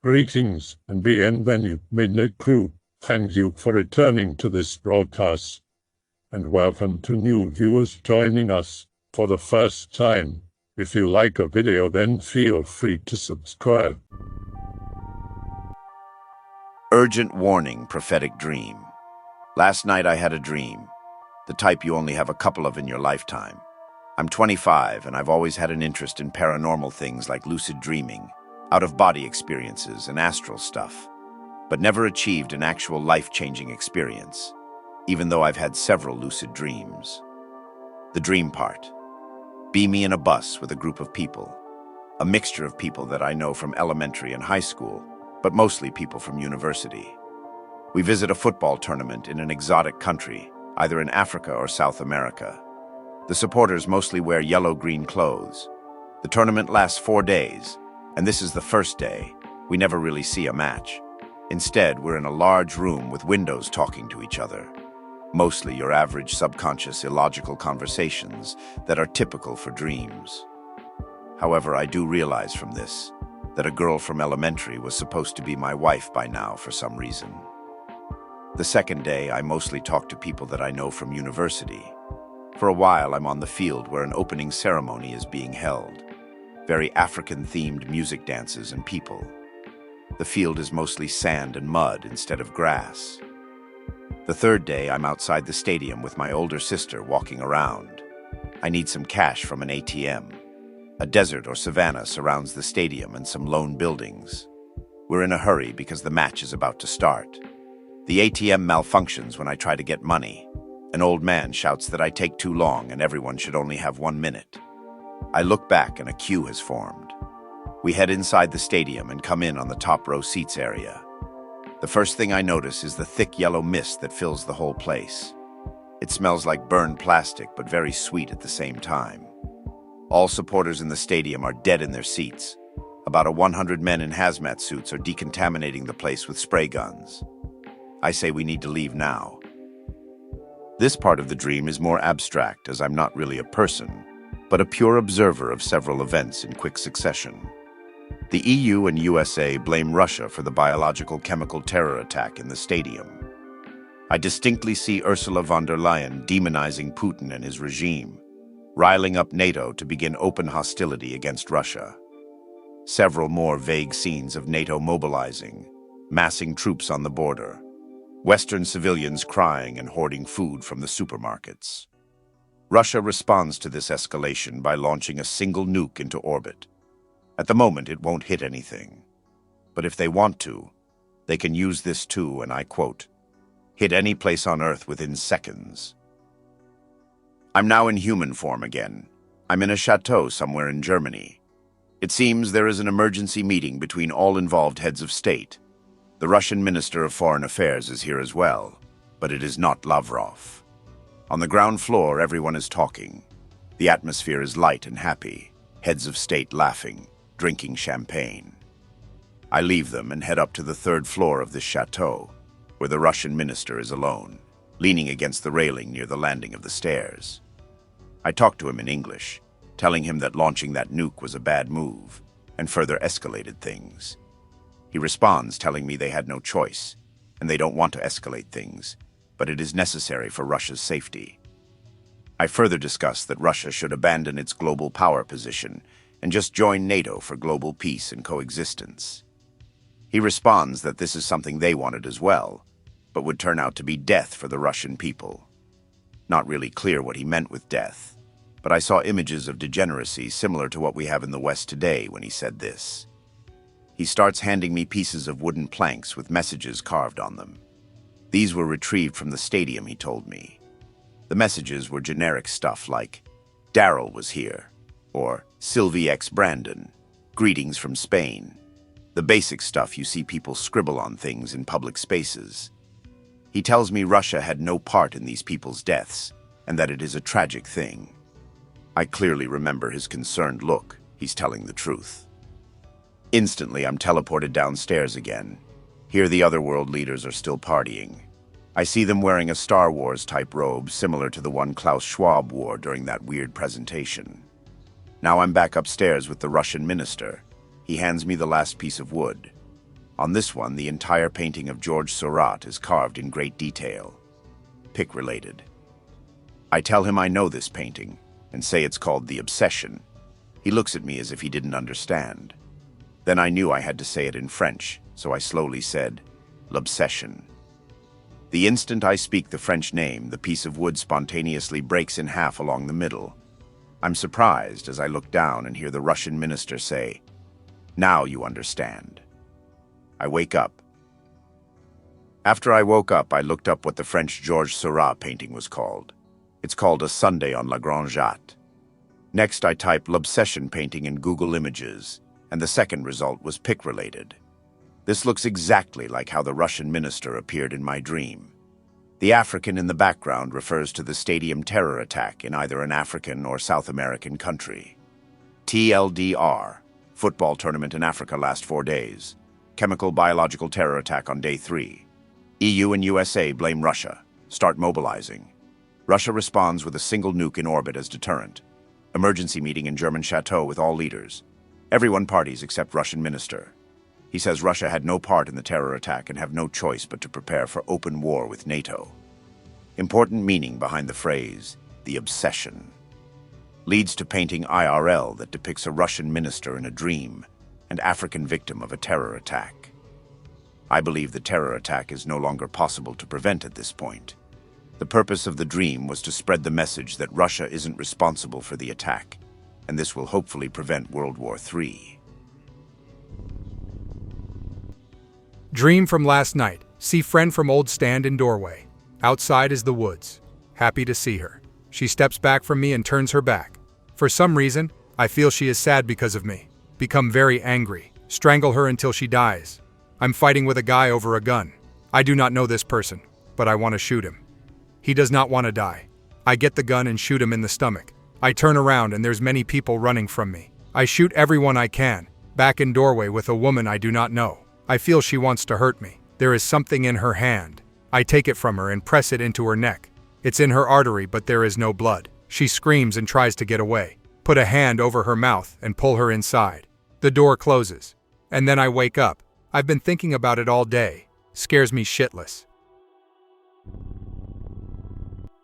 Greetings and bienvenue, Midnight Crew. Thank you for returning to this broadcast, and welcome to new viewers joining us for the first time. If you like a video, then feel free to subscribe. Urgent warning, prophetic dream. Last night I had a dream, the type you only have a couple of in your lifetime. I'm 25 and I've always had an interest in paranormal things like lucid dreaming, out-of-body experiences, and astral stuff, but never achieved an actual life-changing experience, even though I've had several lucid dreams. The dream part. Be me in a bus with a group of people, a mixture of people that I know from elementary and high school, but mostly people from university. We visit a football tournament in an exotic country, either in Africa or South America. The supporters mostly wear yellow-green clothes. The tournament lasts 4 days, and this is the first day. We never really see a match. Instead, we're in a large room with windows talking to each other. Mostly your average subconscious illogical conversations that are typical for dreams. However, I do realize from this that a girl from elementary was supposed to be my wife by now for some reason. The second day, I mostly talk to people that I know from university. For a while, I'm on the field where an opening ceremony is being held. Very African-themed music dances and people. The field is mostly sand and mud instead of grass. The third day, I'm outside the stadium with my older sister walking around. I need some cash from an ATM. A desert or savanna surrounds the stadium and some lone buildings. We're in a hurry because the match is about to start. The ATM malfunctions when I try to get money. An old man shouts that I take too long and everyone should only have 1 minute. I look back and a queue has formed. We head inside the stadium and come in on the top row seats area. The first thing I notice is the thick yellow mist that fills the whole place. It smells like burned plastic, but very sweet at the same time. All supporters in the stadium are dead in their seats. About 100 men in hazmat suits are decontaminating the place with spray guns. I say we need to leave now. This part of the dream is more abstract, as I'm not really a person, but a pure observer of several events in quick succession. The EU and USA blame Russia for the biological chemical terror attack in the stadium. I distinctly see Ursula von der Leyen demonizing Putin and his regime, riling up NATO to begin open hostility against Russia. Several more vague scenes of NATO mobilizing, massing troops on the border, Western civilians crying and hoarding food from the supermarkets. Russia responds to this escalation by launching a single nuke into orbit. At the moment, it won't hit anything. But if they want to, they can use this too, and I quote, hit any place on Earth within seconds. I'm now in human form again. I'm in a chateau somewhere in Germany. It seems there is an emergency meeting between all involved heads of state. The Russian Minister of Foreign Affairs is here as well, but it is not Lavrov. On the ground floor, everyone is talking. The atmosphere is light and happy, heads of state laughing, drinking champagne. I leave them and head up to the third floor of this chateau, where the Russian minister is alone, leaning against the railing near the landing of the stairs. I talk to him in English, telling him that launching that nuke was a bad move, and further escalated things. He responds telling me they had no choice, and they don't want to escalate things, but it is necessary for Russia's safety. I further discuss that Russia should abandon its global power position and just join NATO for global peace and coexistence. He responds that this is something they wanted as well, but would turn out to be death for the Russian people. Not really clear what he meant with death, but I saw images of degeneracy similar to what we have in the West today when he said this. He starts handing me pieces of wooden planks with messages carved on them. These were retrieved from the stadium, he told me. The messages were generic stuff like, Daryl was here, or Sylvie X Brandon, greetings from Spain. The basic stuff you see people scribble on things in public spaces. He tells me Russia had no part in these people's deaths, and that it is a tragic thing. I clearly remember his concerned look. He's telling the truth. Instantly, I'm teleported downstairs again. Here the other world leaders are still partying. I see them wearing a Star Wars-type robe similar to the one Klaus Schwab wore during that weird presentation. Now I'm back upstairs with the Russian minister. He hands me the last piece of wood. On this one, the entire painting of George Seurat is carved in great detail. Pick-related. I tell him I know this painting, and say it's called The Obsession. He looks at me as if he didn't understand. Then I knew I had to say it in French, so I slowly said, L'Obsession. The instant I speak the French name, the piece of wood spontaneously breaks in half along the middle. I'm surprised as I look down and hear the Russian minister say, "Now you understand." I wake up. After I woke up, I looked up what the French Georges Seurat painting was called. It's called A Sunday on La Grande Jatte. Next, I typed L'Obsession painting in Google Images, and the second result was pick-related. This looks exactly like how the Russian minister appeared in my dream. The African in the background refers to the stadium terror attack in either an African or South American country. TLDR, football tournament in Africa last 4 days. Chemical biological terror attack on day 3. EU and USA blame Russia. Start mobilizing. Russia responds with a single nuke in orbit as deterrent. Emergency meeting in German chateau with all leaders. Everyone parties except Russian minister. He says Russia had no part in the terror attack and have no choice but to prepare for open war with NATO. Important meaning behind the phrase, the obsession. Leads to painting IRL that depicts a Russian minister in a dream, and African victim of a terror attack. I believe the terror attack is no longer possible to prevent at this point. The purpose of the dream was to spread the message that Russia isn't responsible for the attack, and this will hopefully prevent World War III. Dream from last night. See friend from old stand in doorway. Outside is the woods. Happy to see her. She steps back from me and turns her back. For some reason, I feel she is sad because of me. Become very angry. Strangle her until she dies. I'm fighting with a guy over a gun. I do not know this person, but I want to shoot him. He does not want to die. I get the gun and shoot him in the stomach. I turn around and there's many people running from me. I shoot everyone I can. Back in doorway with a woman I do not know. I feel she wants to hurt me. There is something in her hand. I take it from her and press it into her neck. It's in her artery, but there is no blood. She screams and tries to get away. Put a hand over her mouth and pull her inside. The door closes. And then I wake up. I've been thinking about it all day. Scares me shitless.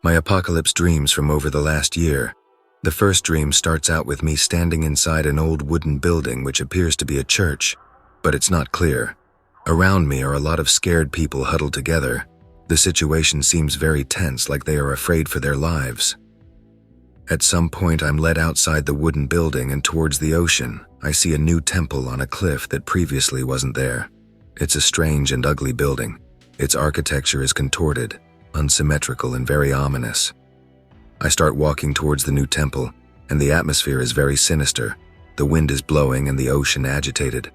My apocalypse dreams from over the last year. The first dream starts out with me standing inside an old wooden building which appears to be a church, but it's not clear. Around me are a lot of scared people huddled together. The situation seems very tense, like they are afraid for their lives. At some point, I'm led outside the wooden building and towards the ocean. I see a new temple on a cliff that previously wasn't there. It's a strange and ugly building. Its architecture is contorted, unsymmetrical, and very ominous. I start walking towards the new temple, and the atmosphere is very sinister. The wind is blowing and the ocean agitated.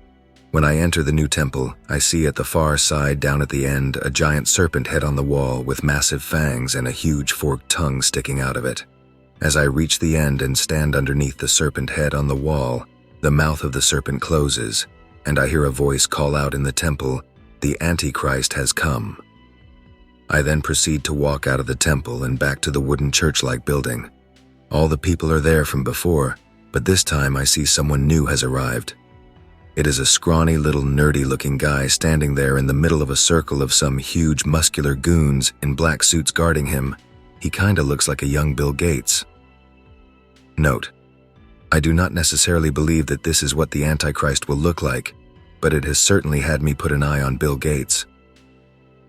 When I enter the new temple, I see at the far side, down at the end, a giant serpent head on the wall with massive fangs and a huge forked tongue sticking out of it. As I reach the end and stand underneath the serpent head on the wall, the mouth of the serpent closes, and I hear a voice call out in the temple, "The Antichrist has come." I then proceed to walk out of the temple and back to the wooden church-like building. All the people are there from before, but this time I see someone new has arrived. It is a scrawny little nerdy-looking guy standing there in the middle of a circle of some huge muscular goons in black suits guarding him. He kinda looks like a young Bill Gates. Note: I do not necessarily believe that this is what the Antichrist will look like, but it has certainly had me put an eye on Bill Gates.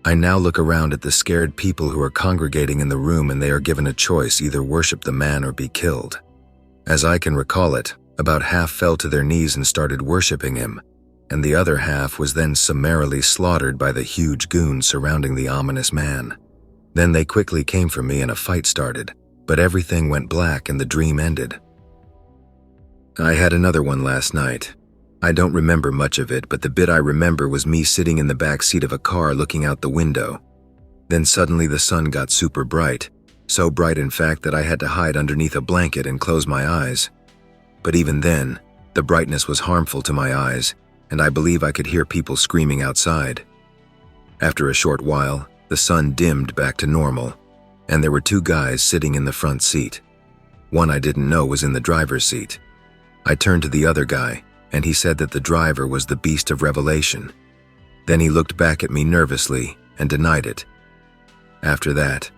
I now look around at the scared people who are congregating in the room, and they are given a choice: either worship the man or be killed. As I can recall it, about half fell to their knees and started worshiping him, and the other half was then summarily slaughtered by the huge goons surrounding the ominous man. Then they quickly came for me and a fight started, but everything went black and the dream ended. I had another one last night. I don't remember much of it, but the bit I remember was me sitting in the back seat of a car looking out the window. Then suddenly the sun got super bright, so bright in fact that I had to hide underneath a blanket and close my eyes. But even then, the brightness was harmful to my eyes, and I believe I could hear people screaming outside. After a short while, the sun dimmed back to normal, and there were 2 guys sitting in the front seat. One I didn't know was in the driver's seat. I turned to the other guy, and he said that the driver was the Beast of Revelation. Then he looked back at me nervously and denied it. After that,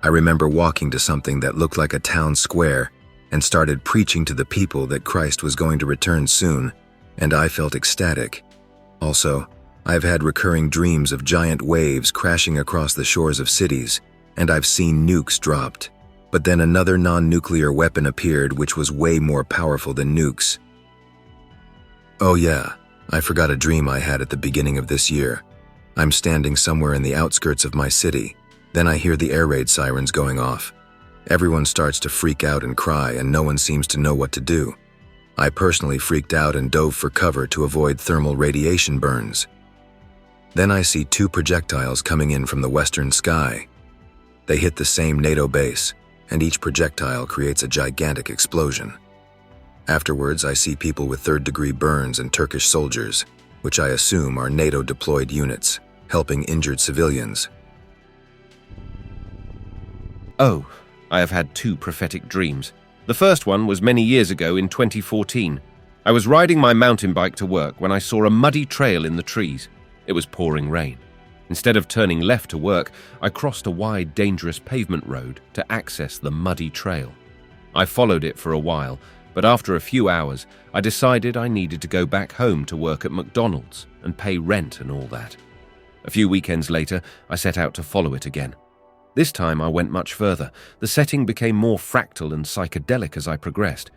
I remember walking to something that looked like a town square and started preaching to the people that Christ was going to return soon, and I felt ecstatic. Also, I've had recurring dreams of giant waves crashing across the shores of cities, and I've seen nukes dropped. But then another non-nuclear weapon appeared which was way more powerful than nukes. Oh yeah, I forgot a dream I had at the beginning of this year. I'm standing somewhere in the outskirts of my city. Then I hear the air raid sirens going off. Everyone starts to freak out and cry, and no one seems to know what to do. I personally freaked out and dove for cover to avoid thermal radiation burns. Then I see 2 projectiles coming in from the western sky. They hit the same NATO base, and each projectile creates a gigantic explosion. Afterwards, I see people with third-degree burns and Turkish soldiers, which I assume are NATO-deployed units, helping injured civilians. Oh, I have had 2 prophetic dreams. The first one was many years ago in 2014. I was riding my mountain bike to work when I saw a muddy trail in the trees. It was pouring rain. Instead of turning left to work, I crossed a wide, dangerous pavement road to access the muddy trail. I followed it for a while, but after a few hours, I decided I needed to go back home to work at McDonald's and pay rent and all that. A few weekends later, I set out to follow it again. This time I went much further. The setting became more fractal and psychedelic as I progressed.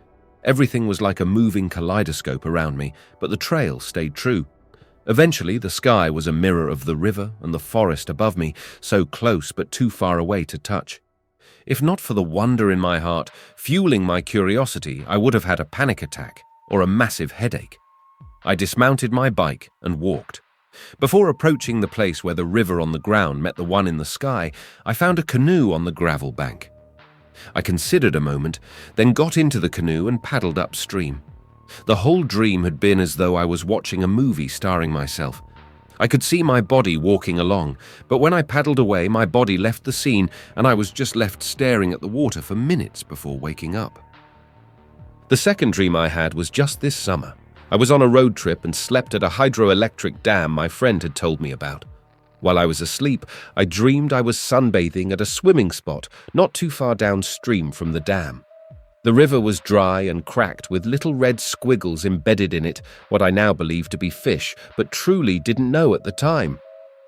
Everything was like a moving kaleidoscope around me, but the trail stayed true. Eventually, the sky was a mirror of the river and the forest above me, so close but too far away to touch. If not for the wonder in my heart, fueling my curiosity, I would have had a panic attack or a massive headache. I dismounted my bike and walked. Before approaching the place where the river on the ground met the one in the sky, I found a canoe on the gravel bank. I considered a moment, then got into the canoe and paddled upstream. The whole dream had been as though I was watching a movie starring myself. I could see my body walking along, but when I paddled away, my body left the scene and I was just left staring at the water for minutes before waking up. The second dream I had was just this summer. I was on a road trip and slept at a hydroelectric dam my friend had told me about. While I was asleep, I dreamed I was sunbathing at a swimming spot not too far downstream from the dam. The river was dry and cracked with little red squiggles embedded in it, what I now believe to be fish, but truly didn't know at the time.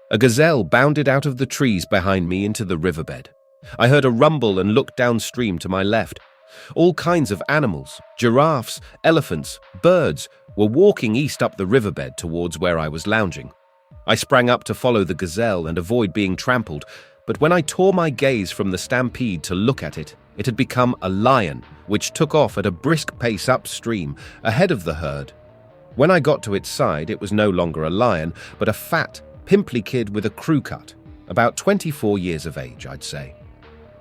A gazelle bounded out of the trees behind me into the riverbed. I heard a rumble and looked downstream to my left. All kinds of animals, giraffes, elephants, birds, were walking east up the riverbed towards where I was lounging. I sprang up to follow the gazelle and avoid being trampled, but when I tore my gaze from the stampede to look at it, it had become a lion, which took off at a brisk pace upstream, ahead of the herd. When I got to its side, it was no longer a lion, but a fat, pimply kid with a crew cut, about 24 years of age, I'd say.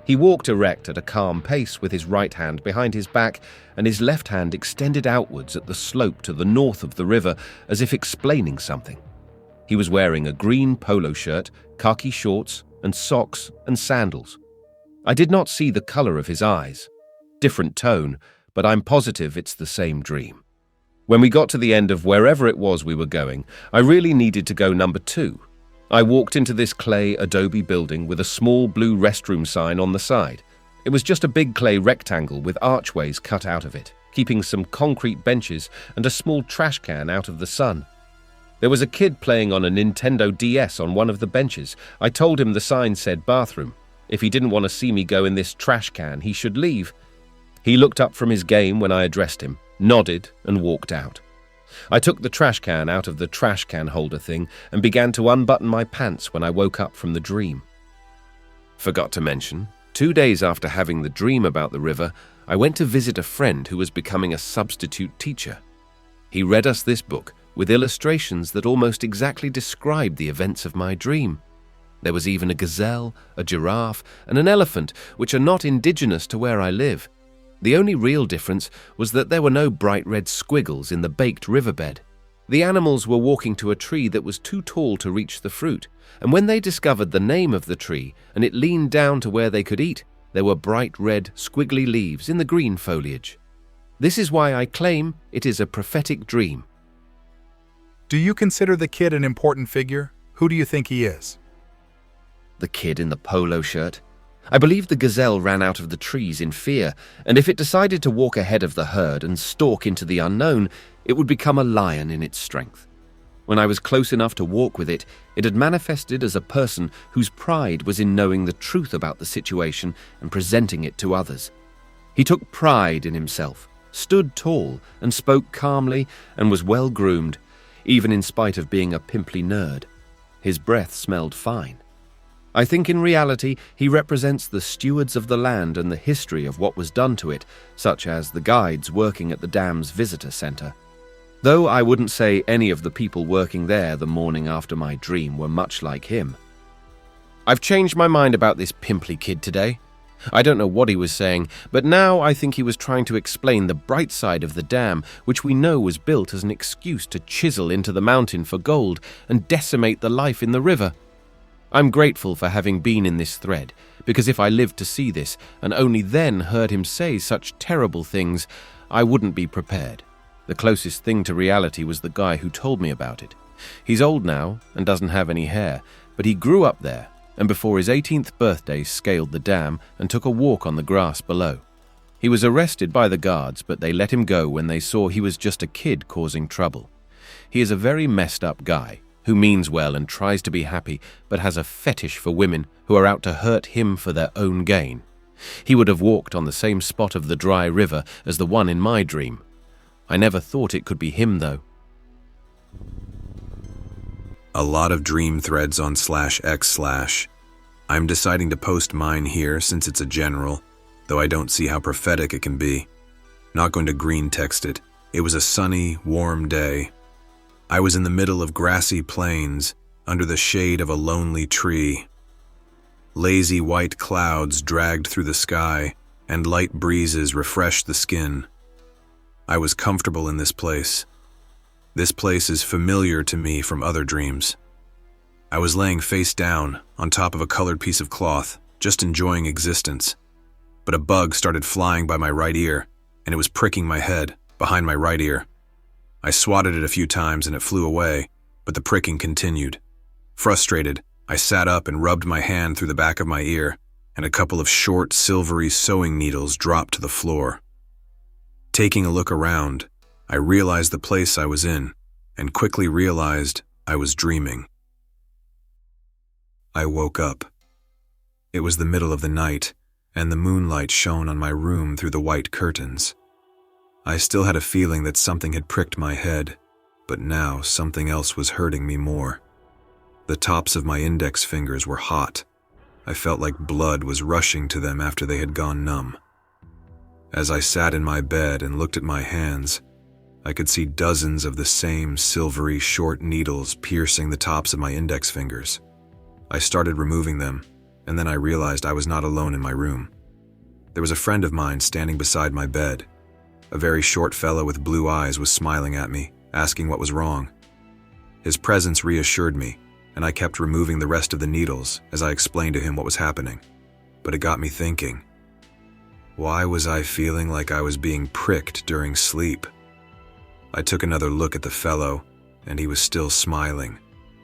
He walked erect at a calm pace with his right hand behind his back and his left hand extended outwards at the slope to the north of the river as if explaining something. He was wearing a green polo shirt, khaki shorts, and socks and sandals. I did not see the color of his eyes. Different tone, but I'm positive it's the same dream. When we got to the end of wherever it was we were going, I really needed to go number 2. I walked into this clay adobe building with a small blue restroom sign on the side. It was just a big clay rectangle with archways cut out of it, keeping some concrete benches and a small trash can out of the sun. There was a kid playing on a Nintendo DS on one of the benches. I told him the sign said bathroom. If he didn't want to see me go in this trash can, he should leave. He looked up from his game when I addressed him, nodded, and walked out. I took the trash can out of the trash can holder thing and began to unbutton my pants when I woke up from the dream. Forgot to mention, 2 days after having the dream about the river, I went to visit a friend who was becoming a substitute teacher. He read us this book with illustrations that almost exactly described the events of my dream. There was even a gazelle, a giraffe, and an elephant, which are not indigenous to where I live. The only real difference was that there were no bright red squiggles in the baked riverbed. The animals were walking to a tree that was too tall to reach the fruit, and when they discovered the name of the tree and it leaned down to where they could eat, there were bright red, squiggly leaves in the green foliage. This is why I claim it is a prophetic dream. Do you consider the kid an important figure? Who do you think he is? The kid in the polo shirt. I believe the gazelle ran out of the trees in fear, and if it decided to walk ahead of the herd and stalk into the unknown, it would become a lion in its strength. When I was close enough to walk with it, it had manifested as a person whose pride was in knowing the truth about the situation and presenting it to others. He took pride in himself, stood tall, and spoke calmly, and was well groomed, even in spite of being a pimply nerd. His breath smelled fine. I think in reality he represents the stewards of the land and the history of what was done to it, such as the guides working at the dam's visitor center. Though I wouldn't say any of the people working there the morning after my dream were much like him. I've changed my mind about this pimply kid today. I don't know what he was saying, but now I think he was trying to explain the bright side of the dam, which we know was built as an excuse to chisel into the mountain for gold and decimate the life in the river. I'm grateful for having been in this thread, because if I lived to see this and only then heard him say such terrible things, I wouldn't be prepared. The closest thing to reality was the guy who told me about it. He's old now and doesn't have any hair, but he grew up there, and before his 18th birthday scaled the dam and took a walk on the grass below. He was arrested by the guards, but they let him go when they saw he was just a kid causing trouble. He is a very messed up guy, who means well and tries to be happy, but has a fetish for women who are out to hurt him for their own gain. He would have walked on the same spot of the dry river as the one in my dream. I never thought it could be him, though. A lot of dream threads on /x/. I'm deciding to post mine here since it's a general, though I don't see how prophetic it can be. Not going to Greentext it. It was a sunny, warm day. I was in the middle of grassy plains, under the shade of a lonely tree. Lazy white clouds dragged through the sky, and light breezes refreshed the skin. I was comfortable in this place. This place is familiar to me from other dreams. I was laying face down, on top of a colored piece of cloth, just enjoying existence. But a bug started flying by my right ear, and it was pricking my head, behind my right ear. I swatted it a few times and it flew away, but the pricking continued. Frustrated, I sat up and rubbed my hand through the back of my ear, and a couple of short, silvery sewing needles dropped to the floor. Taking a look around, I realized the place I was in, and quickly realized I was dreaming. I woke up. It was the middle of the night, and the moonlight shone on my room through the white curtains. I still had a feeling that something had pricked my head, but now something else was hurting me more. The tops of my index fingers were hot. I felt like blood was rushing to them after they had gone numb. As I sat in my bed and looked at my hands, I could see dozens of the same silvery short needles piercing the tops of my index fingers. I started removing them, and then I realized I was not alone in my room. There was a friend of mine standing beside my bed. A very short fellow with blue eyes was smiling at me, asking what was wrong. His presence reassured me, and I kept removing the rest of the needles as I explained to him what was happening. But it got me thinking. Why was I feeling like I was being pricked during sleep? I took another look at the fellow, and he was still smiling,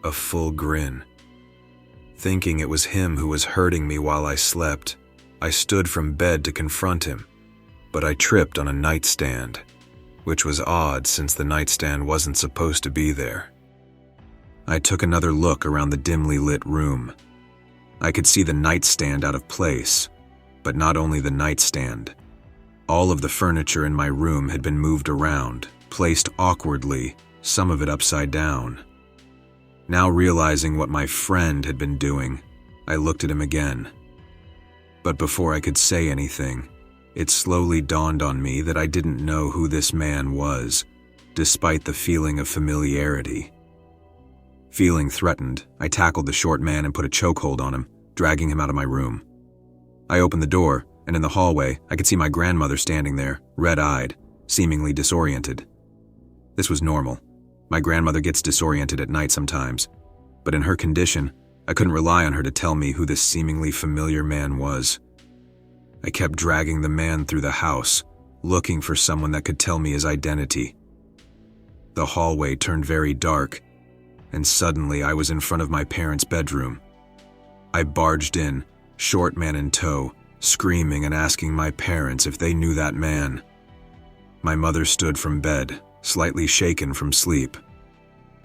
a full grin. Thinking it was him who was hurting me while I slept, I stood from bed to confront him, but I tripped on a nightstand, which was odd since the nightstand wasn't supposed to be there. I took another look around the dimly lit room. I could see the nightstand out of place, but not only the nightstand. All of the furniture in my room had been moved around, placed awkwardly, some of it upside down. Now realizing what my friend had been doing, I looked at him again. But before I could say anything, it slowly dawned on me that I didn't know who this man was, despite the feeling of familiarity. Feeling threatened, I tackled the short man and put a chokehold on him, dragging him out of my room. I opened the door, and in the hallway, I could see my grandmother standing there, red-eyed, seemingly disoriented. This was normal. My grandmother gets disoriented at night sometimes, but in her condition, I couldn't rely on her to tell me who this seemingly familiar man was. I kept dragging the man through the house, looking for someone that could tell me his identity. The hallway turned very dark, and suddenly I was in front of my parents' bedroom. I barged in, short man in tow, screaming and asking my parents if they knew that man. My mother stood from bed, slightly shaken from sleep.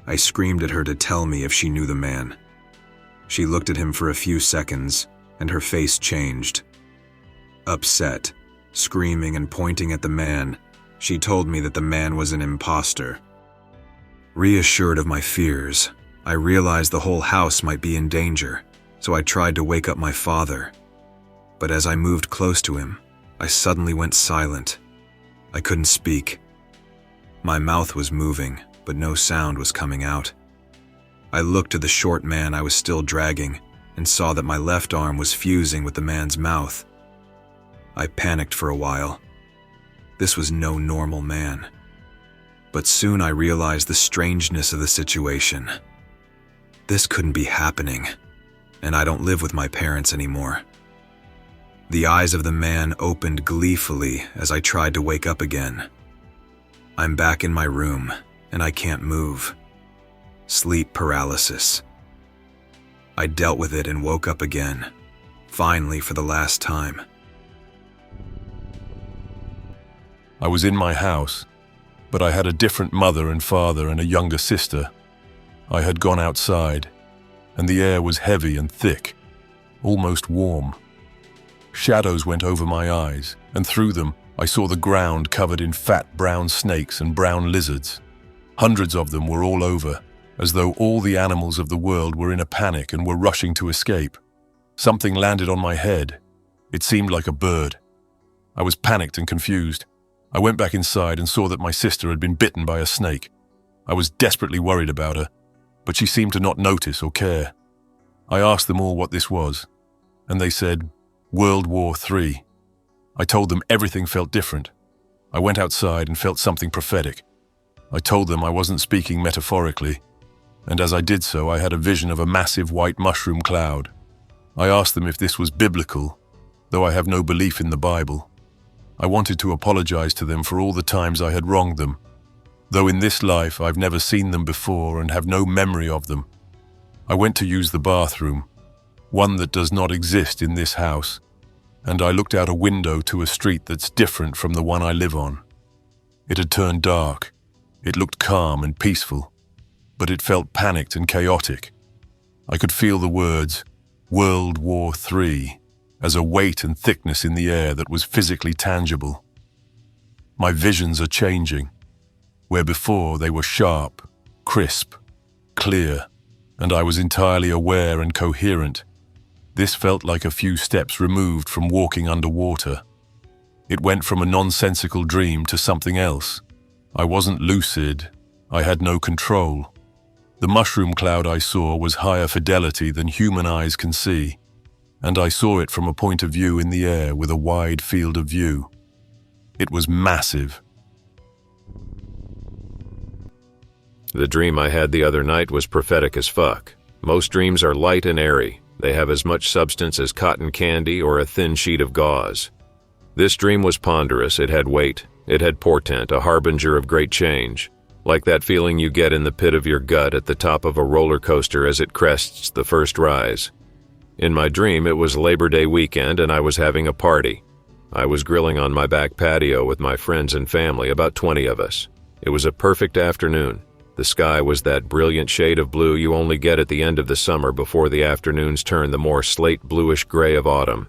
I screamed at her to tell me if she knew the man. She looked at him for a few seconds, and her face changed. Upset, screaming and pointing at the man, she told me that the man was an imposter. Reassured of my fears, I realized the whole house might be in danger, so I tried to wake up my father. But as I moved close to him, I suddenly went silent. I couldn't speak. My mouth was moving, but no sound was coming out. I looked at the short man I was still dragging and saw that my left arm was fusing with the man's mouth. I panicked for a while. This was no normal man. But soon I realized the strangeness of the situation. This couldn't be happening, and I don't live with my parents anymore. The eyes of the man opened gleefully as I tried to wake up again. I'm back in my room, and I can't move. Sleep paralysis. I dealt with it and woke up again, finally for the last time. I was in my house, but I had a different mother and father and a younger sister. I had gone outside, and the air was heavy and thick, almost warm. Shadows went over my eyes, and through them I saw the ground covered in fat brown snakes and brown lizards. Hundreds of them were all over, as though all the animals of the world were in a panic and were rushing to escape. Something landed on my head. It seemed like a bird. I was panicked and confused. I went back inside and saw that my sister had been bitten by a snake. I was desperately worried about her, but she seemed to not notice or care. I asked them all what this was, and they said, World War III. I told them everything felt different. I went outside and felt something prophetic. I told them I wasn't speaking metaphorically, and as I did so, I had a vision of a massive white mushroom cloud. I asked them if this was biblical, though I have no belief in the Bible. I wanted to apologize to them for all the times I had wronged them, though in this life I've never seen them before and have no memory of them. I went to use the bathroom, one that does not exist in this house, and I looked out a window to a street that's different from the one I live on. It had turned dark. It looked calm and peaceful, but it felt panicked and chaotic. I could feel the words, World War III, as a weight and thickness in the air that was physically tangible. My visions are changing, where before they were sharp, crisp, clear, and I was entirely aware and coherent. This felt like a few steps removed from walking underwater. It went from a nonsensical dream to something else. I wasn't lucid. I had no control. The mushroom cloud I saw was higher fidelity than human eyes can see, and I saw it from a point of view in the air with a wide field of view. It was massive. The dream I had the other night was prophetic as fuck. Most dreams are light and airy. They have as much substance as cotton candy or a thin sheet of gauze. This dream was ponderous. It had weight. It had portent, a harbinger of great change, like that feeling you get in the pit of your gut at the top of a roller coaster as it crests the first rise. In my dream, it was Labor Day weekend and I was having a party. I was grilling on my back patio with my friends and family, about 20 of us. It was a perfect afternoon. The sky was that brilliant shade of blue you only get at the end of the summer before the afternoons turn the more slate bluish gray of autumn.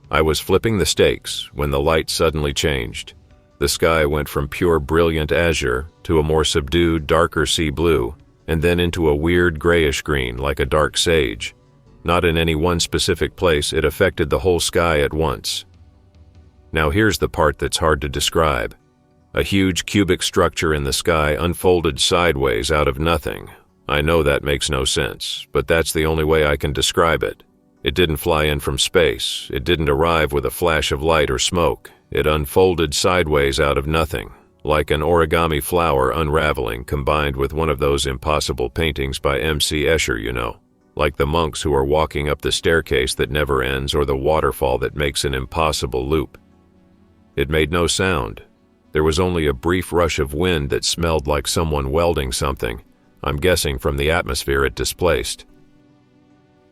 I was flipping the steaks when the light suddenly changed. The sky went from pure brilliant azure to a more subdued, darker sea blue, and then into a weird grayish green like a dark sage. Not in any one specific place, it affected the whole sky at once. Now here's the part that's hard to describe. A huge cubic structure in the sky unfolded sideways out of nothing. I know that makes no sense, but that's the only way I can describe it. It didn't fly in from space. It didn't arrive with a flash of light or smoke. It unfolded sideways out of nothing, like an origami flower unraveling combined with one of those impossible paintings by M.C. Escher, you know, like the monks who are walking up the staircase that never ends or the waterfall that makes an impossible loop. It made no sound. There was only a brief rush of wind that smelled like someone welding something. I'm guessing from the atmosphere it displaced.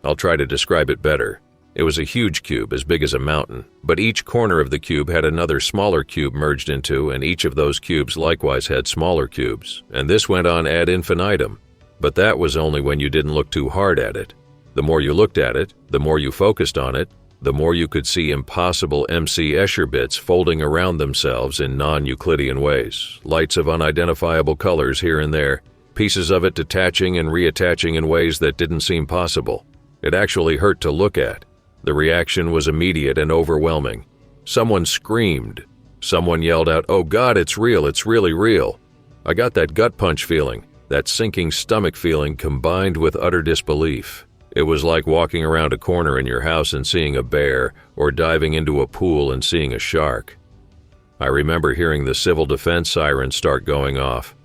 I'll try to describe it better. It was a huge cube as big as a mountain, but each corner of the cube had another smaller cube merged into, and each of those cubes likewise had smaller cubes, and this went on ad infinitum. But that was only when you didn't look too hard at it. The more you looked at it, the more you focused on it, the more you could see impossible MC Escher bits folding around themselves in non-Euclidean ways, lights of unidentifiable colors here and there, pieces of it detaching and reattaching in ways that didn't seem possible. It actually hurt to look at. The reaction was immediate and overwhelming. Someone screamed. Someone yelled out, "Oh God, it's real, it's really real." I got that gut punch feeling, that sinking stomach feeling combined with utter disbelief. It was like walking around a corner in your house and seeing a bear, or diving into a pool and seeing a shark. I remember hearing the civil defense sirens start going off.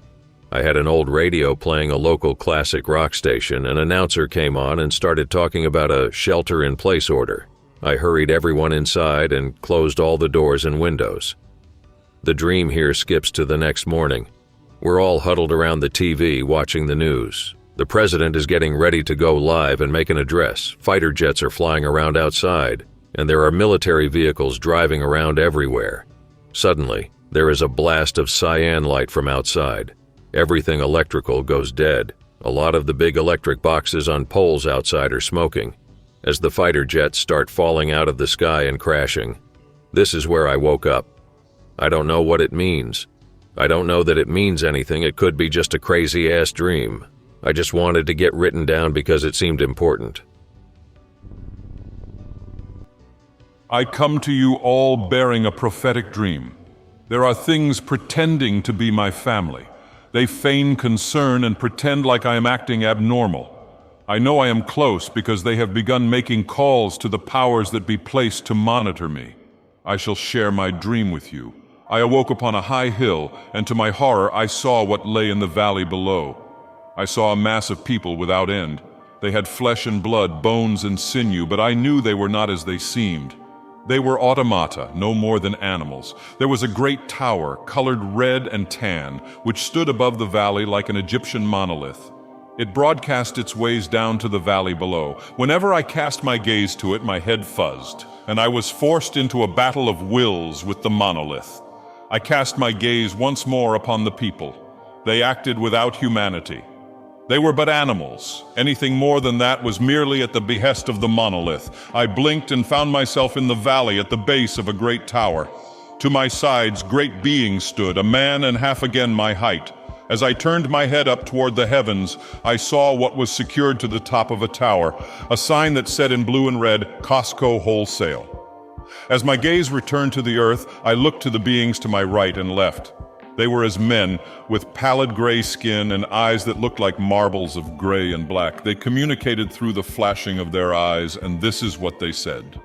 I had an old radio playing a local classic rock station. An announcer came on and started talking about a shelter-in-place order. I hurried everyone inside and closed all the doors and windows. The dream here skips to the next morning. We're all huddled around the TV watching the news. The president is getting ready to go live and make an address. Fighter jets are flying around outside, and there are military vehicles driving around everywhere. Suddenly, there is a blast of cyan light from outside. Everything electrical goes dead. A lot of the big electric boxes on poles outside are smoking, as the fighter jets start falling out of the sky and crashing. This is where I woke up. I don't know what it means. I don't know that it means anything. It could be just a crazy-ass dream. I just wanted to get written down because it seemed important. I come to you all bearing a prophetic dream. There are things pretending to be my family. They feign concern and pretend like I am acting abnormal. I know I am close because they have begun making calls to the powers that be placed to monitor me. I shall share my dream with you. I awoke upon a high hill, and to my horror I saw what lay in the valley below. I saw a mass of people without end. They had flesh and blood, bones and sinew, but I knew they were not as they seemed. They were automata, no more than animals. There was a great tower, colored red and tan, which stood above the valley like an Egyptian monolith. It broadcast its ways down to the valley below. Whenever I cast my gaze to it, my head fuzzed, and I was forced into a battle of wills with the monolith. I cast my gaze once more upon the people. They acted without humanity. They were but animals. Anything more than that was merely at the behest of the monolith. I blinked and found myself in the valley at the base of a great tower. To my sides, great beings stood, a man and half again my height. As I turned my head up toward the heavens, I saw what was secured to the top of a tower, a sign that said in blue and red, Costco Wholesale. As my gaze returned to the earth, I looked to the beings to my right and left. They were as men, with pallid gray skin and eyes that looked like marbles of gray and black. They communicated through the flashing of their eyes, and this is what they said.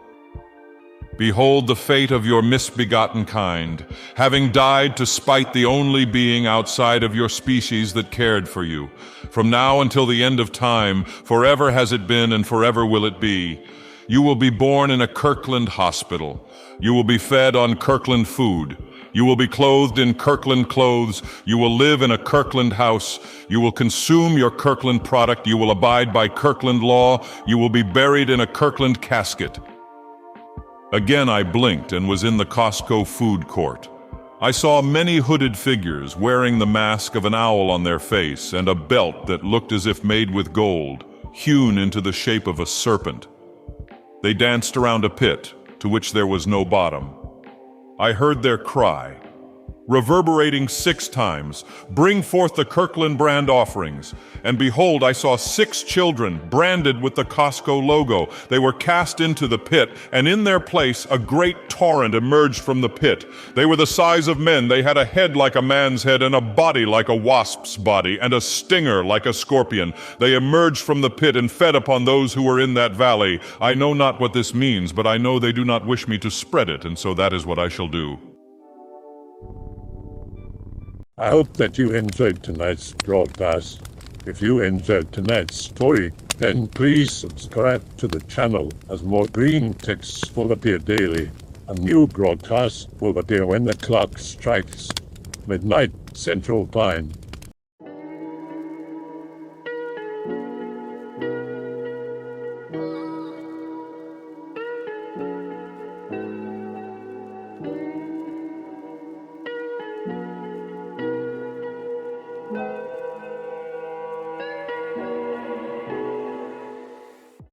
Behold the fate of your misbegotten kind, having died to spite the only being outside of your species that cared for you. From now until the end of time, forever has it been and forever will it be. You will be born in a Kirkland hospital. You will be fed on Kirkland food. You will be clothed in Kirkland clothes. You will live in a Kirkland house. You will consume your Kirkland product. You will abide by Kirkland law. You will be buried in a Kirkland casket. Again I blinked and was in the Costco food court. I saw many hooded figures wearing the mask of an owl on their face and a belt that looked as if made with gold, hewn into the shape of a serpent. They danced around a pit to which there was no bottom. I heard their cry, reverberating 6 times, "Bring forth the Kirkland brand offerings." And behold, I saw 6 children branded with the Costco logo. They were cast into the pit, and in their place a great torrent emerged from the pit. They were the size of men. They had a head like a man's head, and a body like a wasp's body, and a stinger like a scorpion. They emerged from the pit and fed upon those who were in that valley. I know not what this means, but I know they do not wish me to spread it, and so that is what I shall do. I hope that you enjoyed tonight's broadcast. If you enjoyed tonight's story, then please subscribe to the channel as more Greentext will appear daily. A new broadcast will appear when the clock strikes midnight Central Time.